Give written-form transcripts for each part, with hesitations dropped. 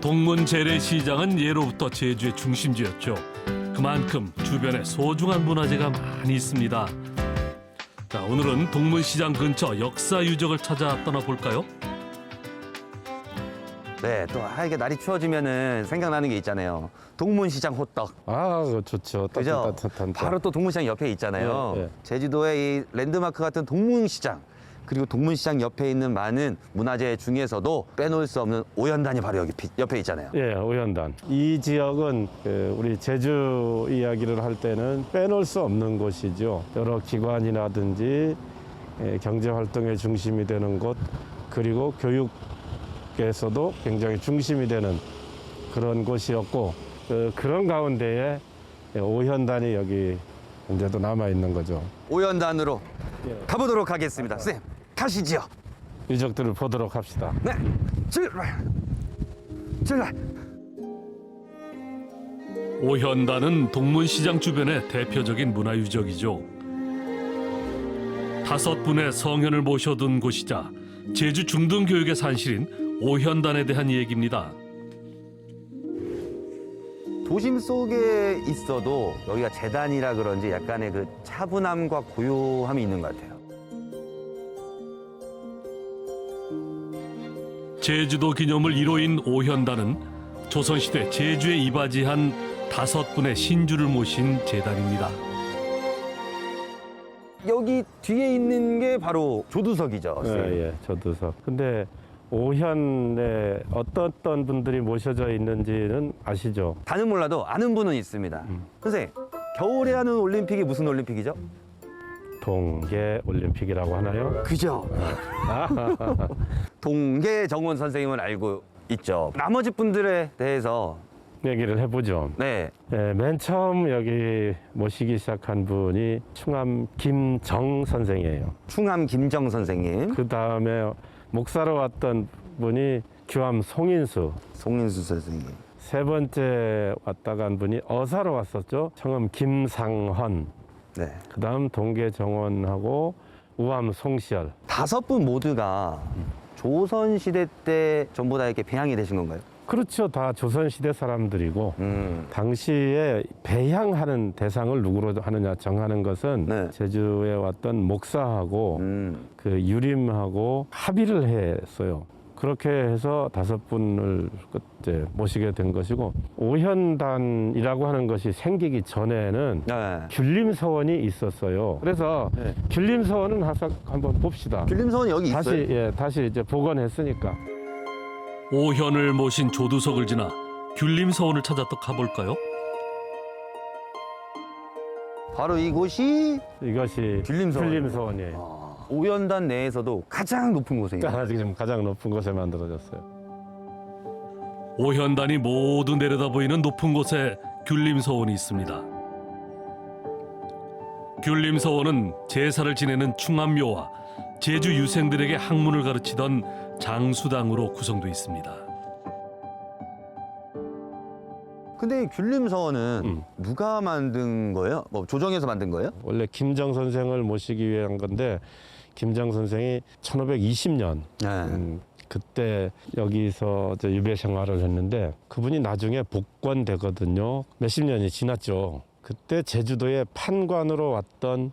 동문 재래시장은 예로부터 제주의 중심지였죠. 그만큼 주변에 소중한 문화재가 많이 있습니다. 자, 오늘은 동문시장 근처 역사 유적을 찾아 떠나볼까요? 네, 또 이게 날이 추워지면은 생각나는 게 있잖아요. 동문시장 호떡. 아, 그거 좋죠. 그죠? 따뜻한 바로 또 동문시장 옆에 있잖아요. 예, 예. 제주도의 이 랜드마크 같은 동문시장, 그리고 동문시장 옆에 있는 많은 문화재 중에서도 빼놓을 수 없는 오연단이 바로 여기 옆에 있잖아요. 예, 오연단. 이 지역은 우리 제주 이야기를 할 때는 빼놓을 수 없는 곳이죠. 여러 기관이라든지 경제 활동의 중심이 되는 곳, 그리고 교육에서도 굉장히 중심이 되는 그런 곳이었고, 그런 가운데에 오연단이 여기 현재도 남아 있는 거죠. 오연단으로 예. 가보도록 하겠습니다. 선생님, 가시지요. 유적들을 보도록 합시다. 네, 출발. 출발. 오현단은 동문시장 주변의 대표적인 문화유적이죠. 5분의 성현을 모셔둔 곳이자 제주 중등교육의 산실인 오현단에 대한 얘기입니다. 도심 속에 있어도 여기가 재단이라 그런지 약간의 그 차분함과 고요함이 있는 것 같아요. 제주도 기념을 이뤄인 오현단은 조선시대 제주에 이바지한 5분의 신주를 모신 재단입니다. 여기 뒤에 있는 게 바로 조두석이죠. 선생님. 예, 조두석. 근데 오현에 어떤 분들이 모셔져 있는지는 아시죠? 다는 몰라도 아는 분은 있습니다. 선생님, 겨울에 하는 올림픽이 무슨 올림픽이죠? 동계 올림픽이라고 하나요? 그죠. 동계정원 선생님은 알고 있죠. 나머지 분들에 대해서 얘기를 해보죠. 네, 맨 처음 여기 모시기 시작한 분이 충암 김정 선생이에요. 충암 김정 선생님, 그 다음에 목사로 왔던 분이 규암 송인수. 송인수 선생님. 세 번째 왔다 간 분이 어사로 왔었죠. 청암 김상헌. 네, 그 다음 동계 정원하고 우암 송시열. 5분 모두가 조선시대 때 전부 다 이렇게 배양이 되신 건가요? 그렇죠. 다 조선시대 사람들이고 당시에 배향하는 대상을 누구로 하느냐 정하는 것은 네. 제주에 왔던 목사하고 그 유림하고 합의를 했어요. 그렇게 해서 5분을 그때 모시게 된 것이고, 오현단이라고 하는 것이 생기기 전에는 네. 귤림서원이 있었어요. 그래서 네. 귤림서원은 한번 봅시다. 귤림서원 여기 있어요? 다시 이제 복원했으니까. 오현을 모신 조두석을 지나 귤림서원을 찾아 또 가볼까요? 바로 이곳이 이것이 귤림서원. 귤림서원이에요. 오연단 내에서도 가장 높은 곳이에요. 지금 가장 높은 곳에 만들어졌어요. 오현단이 모두 내려다 보이는 높은 곳에 귤림서원이 있습니다. 귤림서원은 제사를 지내는 충암묘와 제주 유생들에게 학문을 가르치던 장수당으로 구성되어 있습니다. 근데 귤림서원은 누가 만든 거예요? 뭐 조정해서 만든 거예요? 원래 김정 선생을 모시기 위한 건데, 김정 선생이 1520년 네. 그때 여기서 이제 유배 생활을 했는데, 그분이 나중에 복권되거든요. 몇십 년이 지났죠. 그때 제주도의 판관으로 왔던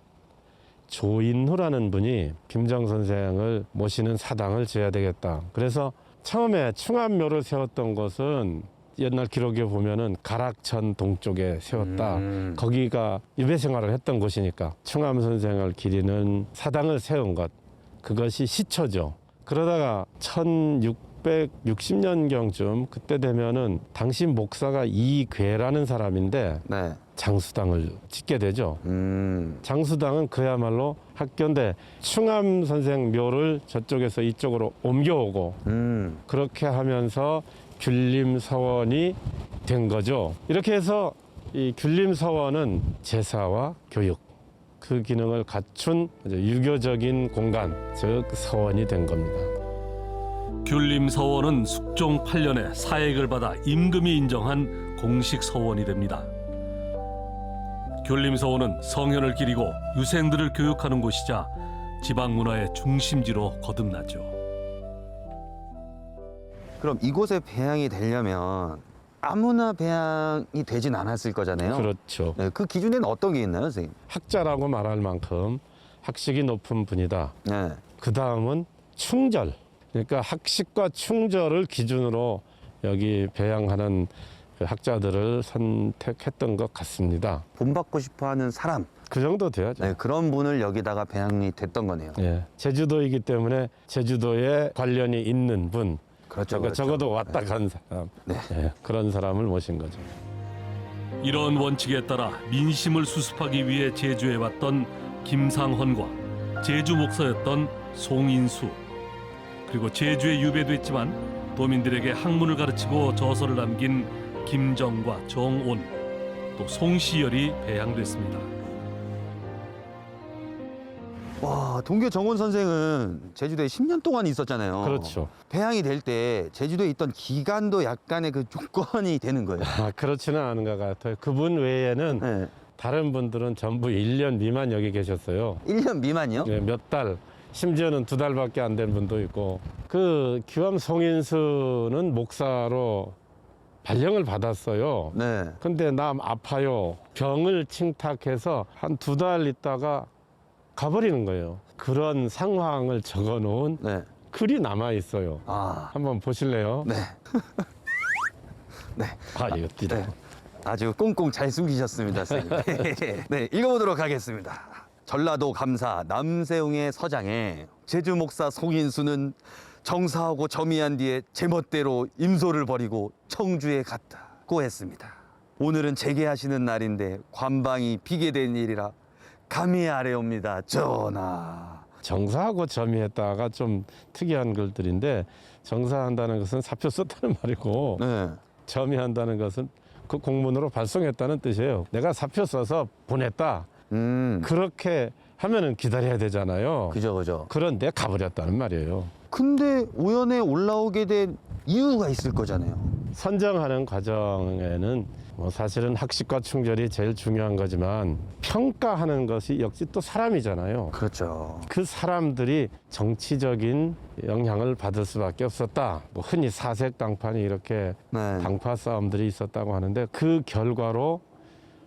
조인후라는 분이 김정 선생을 모시는 사당을 지어야 되겠다. 그래서 처음에 충암묘를 세웠던 것은 옛날 기록에 보면은 가락천 동쪽에 세웠다. 거기가 유배 생활을 했던 곳이니까 충암 선생을 기리는 사당을 세운 것, 그것이 시초죠. 그러다가 1660년경쯤 그때 되면은 당시 목사가 이괴라는 사람인데 네. 장수당을 짓게 되죠. 장수당은 그야말로 학교인데 충암 선생 묘를 저쪽에서 이쪽으로 옮겨오고 그렇게 하면서 귤림서원이 된 거죠. 이렇게 해서 이 귤림서원은 제사와 교육, 그 기능을 갖춘 유교적인 공간, 즉 서원이 된 겁니다. 귤림서원은 숙종 8년에 사액을 받아 임금이 인정한 공식 서원이 됩니다. 귤림서원은 성현을 기리고 유생들을 교육하는 곳이자 지방 문화의 중심지로 거듭나죠. 그럼 이곳에 배양이 되려면 아무나 배양이 되진 않았을 거잖아요. 그렇죠. 네, 그 기준에는 어떤 게 있나요, 선생님? 학자라고 말할 만큼 학식이 높은 분이다. 네. 그 다음은 충절. 그러니까 학식과 충절을 기준으로 여기 배양하는 그 학자들을 선택했던 것 같습니다. 본받고 싶어하는 사람, 그 정도 돼야죠. 네, 그런 분을 여기다가 배양이 됐던 거네요. 예, 제주도이기 때문에 제주도에 관련이 있는 분, 그렇죠. 그러니까 그렇죠. 적어도 왔다 간 사람, 네. 예, 그런 사람을 모신 거죠. 이런 원칙에 따라 민심을 수습하기 위해 제주에 왔던 김상헌과 제주 목사였던 송인수, 그리고 제주에 유배됐지만 도민들에게 학문을 가르치고 저서를 남긴 김정과 정온, 또 송시열이 배양됐습니다. 와, 동교 정원 선생은 제주도에 10년 동안 있었잖아요. 그렇죠. 배양이 될 때 제주도에 있던 기간도 약간의 그 조건이 되는 거예요. 아, 그렇지는 않은 것 같아요. 그분 외에는 네. 다른 분들은 전부 1년 미만 여기 계셨어요. 1년 미만이요? 예, 몇 달, 심지어는 2달밖에 안 된 분도 있고. 그 기암 송인수는 목사로 발령을 받았어요. 네. 근데 나 아파요. 병을 칭탁해서 한 2달 있다가 가버리는 거예요. 그런 상황을 적어놓은 네. 글이 남아 있어요. 아, 한번 보실래요? 네. 네. 아, 이거 띠다. 네. 아주 꽁꽁 잘 숨기셨습니다, 선생님. 네, 읽어보도록 하겠습니다. 전라도 감사 남세웅의 서장에 제주 목사 송인수는 정사하고 점의한 뒤에 제멋대로 임소를 벌이고 청주에 갔다고 했습니다. 오늘은 재개하시는 날인데 관방이 비게 된 일이라 감히 아래옵니다, 전하. 정사하고 점의했다가 좀 특이한 글들인데, 정사한다는 것은 사표 썼다는 말이고 네. 점의한다는 것은 그 공문으로 발송했다는 뜻이에요. 내가 사표 써서 보냈다. 그렇게 하면은 기다려야 되잖아요. 그죠. 그런데 가버렸다는 말이에요. 근데 오연에 올라오게 된 이유가 있을 거잖아요. 선정하는 과정에는 뭐 사실은 학식과 충절이 제일 중요한 거지만, 평가하는 것이 역시 또 사람이잖아요. 그렇죠. 그 사람들이 정치적인 영향을 받을 수밖에 없었다. 뭐 흔히 사색 당판이 이렇게 네. 당파 싸움들이 있었다고 하는데, 그 결과로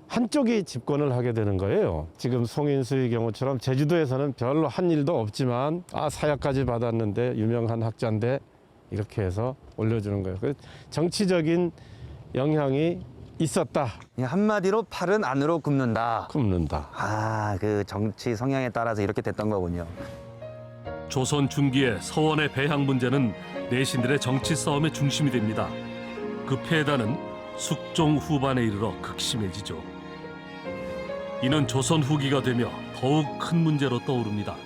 한쪽이 집권을 하게 되는 거예요. 지금 송인수의 경우처럼 제주도에서는 별로 한 일도 없지만, 아, 사약까지 받았는데 유명한 학자인데 이렇게 해서 올려주는 거예요. 그래서 정치적인 영향이 있었다. 그냥 한마디로 팔은 안으로 굽는다. 굽는다. 아, 그 정치 성향에 따라서 이렇게 됐던 거군요. 조선 중기의 서원의 배양 문제는 내신들의 정치 싸움의 중심이 됩니다. 그 폐단은 숙종 후반에 이르러 극심해지죠. 이는 조선 후기가 되며 더욱 큰 문제로 떠오릅니다.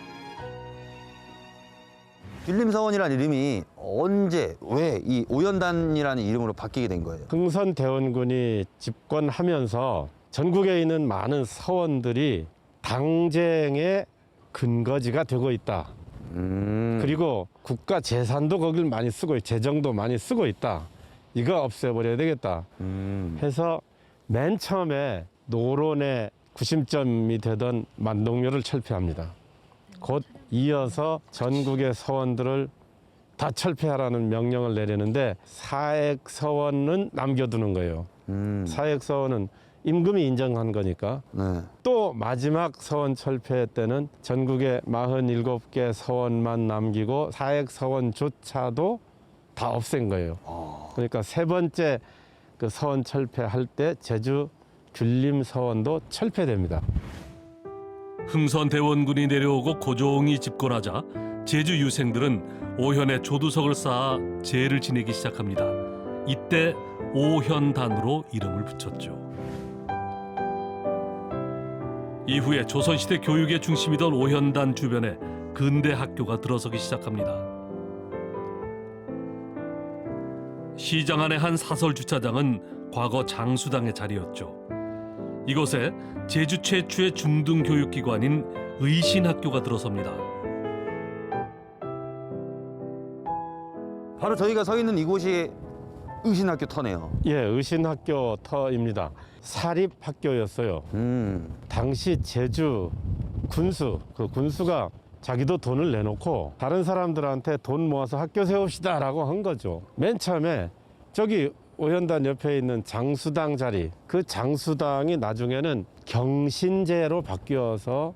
균림서원이라는 이름이 언제, 왜 이 오연단이라는 이름으로 바뀌게 된 거예요? 흥선대원군이 집권하면서 전국에 있는 많은 서원들이 당쟁의 근거지가 되고 있다. 그리고 국가 재산도 거길 많이 쓰고 재정도 많이 쓰고 있다. 이거 없애버려야 되겠다. 해서 맨 처음에 노론의 구심점이 되던 만동묘를 철폐합니다. 곧 이어서 전국의 서원들을 다 철폐하라는 명령을 내리는데, 사액서원은 남겨두는 거예요. 사액서원은 임금이 인정한 거니까. 네. 또 마지막 서원 철폐 때는 전국에 47개 서원만 남기고 사액서원조차도 다 없앤 거예요. 그러니까 세 번째 그 서원 철폐할 때 제주 균림서원도 철폐됩니다. 흥선대원군이 내려오고 고종이 집권하자 제주 유생들은 오현에 조두석을 쌓아 제를 지내기 시작합니다. 이때 오현단으로 이름을 붙였죠. 이후에 조선시대 교육의 중심이던 오현단 주변에 근대 학교가 들어서기 시작합니다. 시장 안의 한 사설 주차장은 과거 장수당의 자리였죠. 이곳에 제주 최초의 중등 교육기관인 의신학교가 들어섭니다. 바로 저희가 서 있는 이곳이 의신학교 터네요. 예, 의신학교 터입니다. 사립학교였어요. 당시 제주 군수, 그 군수가 자기도 돈을 내놓고 다른 사람들한테 돈 모아서 학교 세웁시다라고 한 거죠. 맨 처음에 저기 오현단 옆에 있는 장수당 자리, 그 장수당이 나중에는 경신제로 바뀌어서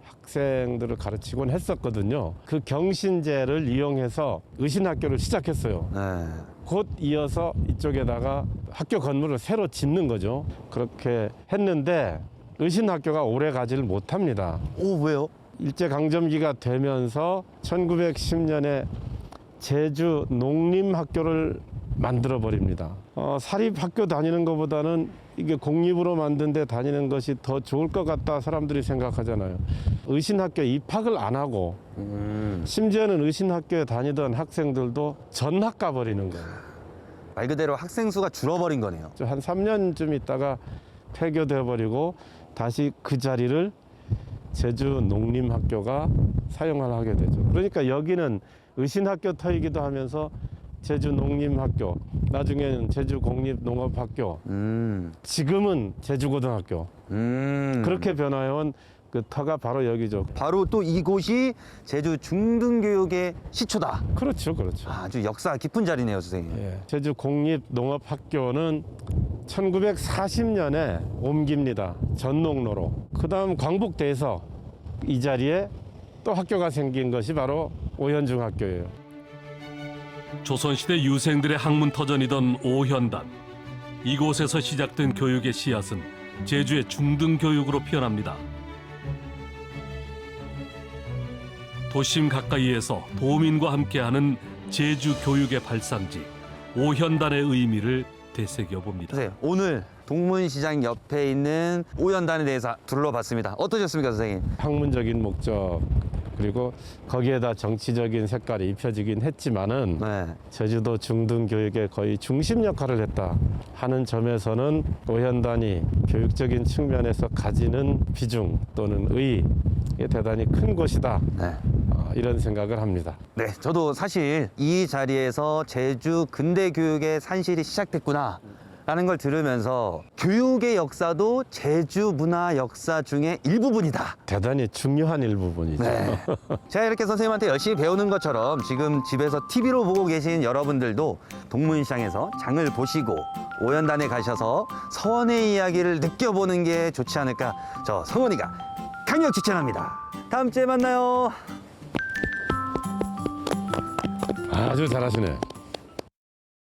학생들을 가르치곤 했었거든요. 그 경신제를 이용해서 의신학교를 시작했어요. 네. 곧 이어서 이쪽에다가 학교 건물을 새로 짓는 거죠. 그렇게 했는데 의신학교가 오래 가지를 못합니다. 오, 왜요? 일제강점기가 되면서 1910년에 제주 농림학교를 만들어 버립니다. 사립학교 다니는 것보다는 이게 공립으로 만든 데 다니는 것이 더 좋을 것 같다 사람들이 생각하잖아요. 의신학교 입학을 안 하고 심지어는 의신학교에 다니던 학생들도 전학 가버리는 거예요. 말 그대로 학생 수가 줄어버린 거네요. 한 3년쯤 있다가 폐교돼 버리고 다시 그 자리를 제주 농림학교가 사용을 하게 되죠. 그러니까 여기는 의신학교 터이기도 하면서 제주 농림학교, 나중에는 제주 공립농업학교, 지금은 제주고등학교. 그렇게 변화해온 그 터가 바로 여기죠. 바로 또 이곳이 제주 중등교육의 시초다. 그렇죠, 그렇죠. 아주 역사 깊은 자리네요, 선생님. 예. 제주 공립농업학교는 1940년에 옮깁니다. 전농로로. 그 다음 광복돼서 이 자리에 또 학교가 생긴 것이 바로 오현중학교예요. 조선시대 유생들의 학문터전이던 오현단. 이곳에서 시작된 교육의 씨앗은 제주의 중등교육으로 피어납니다. 도심 가까이에서 도민과 함께하는 제주 교육의 발상지 오현단의 의미를 되새겨봅니다. 선생님, 오늘 동문시장 옆에 있는 오현단에 대해서 둘러봤습니다. 어떠셨습니까, 선생님? 학문적인 목적 그리고 거기에다 정치적인 색깔이 입혀지긴 했지만은 네. 제주도 중등교육의 거의 중심 역할을 했다 하는 점에서는 오현단이 교육적인 측면에서 가지는 비중 또는 의의에 대단히 큰 곳이다. 네. 이런 생각을 합니다. 네, 저도 사실 이 자리에서 제주 근대 교육의 산실이 시작됐구나 라는 걸 들으면서 교육의 역사도 제주 문화 역사 중에 일부분이다. 대단히 중요한 일부분이죠. 네. 제가 이렇게 선생님한테 열심히 배우는 것처럼 지금 집에서 TV로 보고 계신 여러분들도 동문시장에서 장을 보시고 오현단에 가셔서 서원의 이야기를 느껴보는 게 좋지 않을까 저 성원이가 강력 추천합니다. 다음 주에 만나요. 아주 잘하시네.